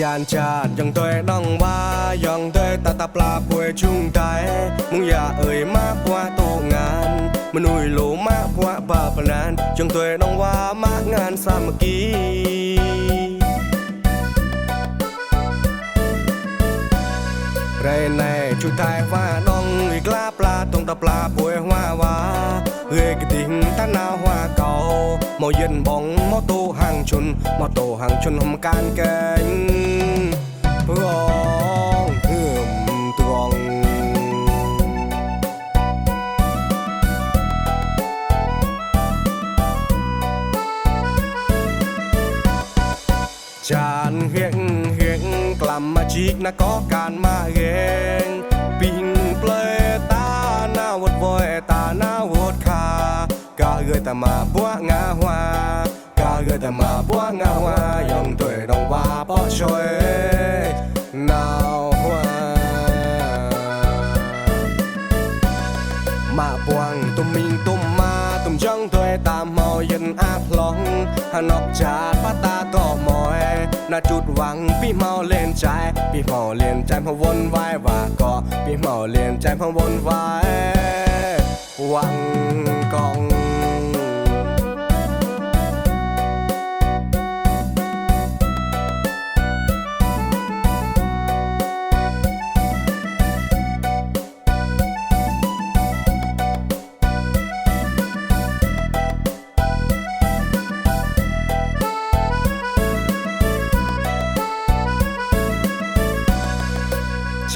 Yàn chạt dòng tôi đong ba dòng tôi ta tập là buổi chung tay mung ya ơi má qua tô ngàn mình nuôi lũ má qua bà bà nan dòng tôi đong ba má ngàn sa mà ký Rây này chú thái và đong người lá pla tông tập là buổi hoa hoa người cái tình ta nào hoa cầu màu dân bóng màu tô hàng chun hồng can kênh gong tuong Chàn hiệnกลับมาจีกนะก็การมาเองปิงเปลตาหน้าวดวอยตาหน้าวดคากาเกยแต่มาบัวงาหัวกาเกยแต่มาบัวงาหัวยองตัวดองว่าป้อช่วยนาวหัวมาปวงตุ่มมิงตุ่มมาตุ่มจังตัวตามเมาเย็นอาพลองหานอกจากป้าตาก็มอยน่าจุดหวังพี่เมาเล่นใจพี่เมาเล่นใจพะวนวายว่าก็พี่เมาเล่นใจพะวนวายหวังกอง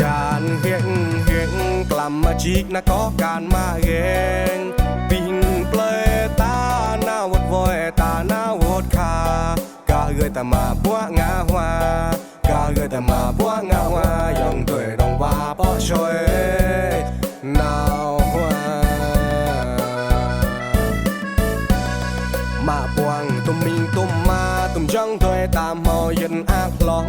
จานเฮียงกลับมาจีกนะก็การมาเองปิงเปลตาหน้าวดวอยตาหน้าวดคากาเกยแต่มาบัวงาหัวกาเกยแต่มาบัวงาหัวยองตัวดองว่าป้อช่วยนาวหัวมาปวงตุ่มมิงตุ่มมาตุ่มจังตัวตามเมาเย็นอาพลอง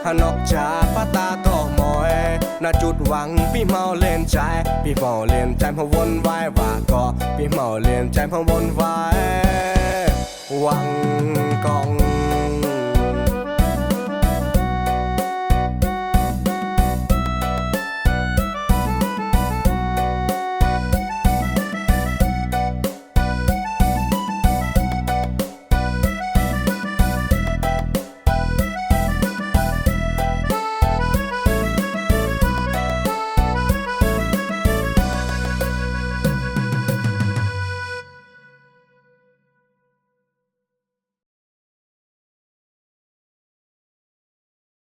หานอกจากป้าตาก็มอยน่าจุดหวังพี่เมาเล่นใจพี่เมาเล่นใจพะวนวายว่าก็พี่เมาเล่นใจพะวนวายหวังกอง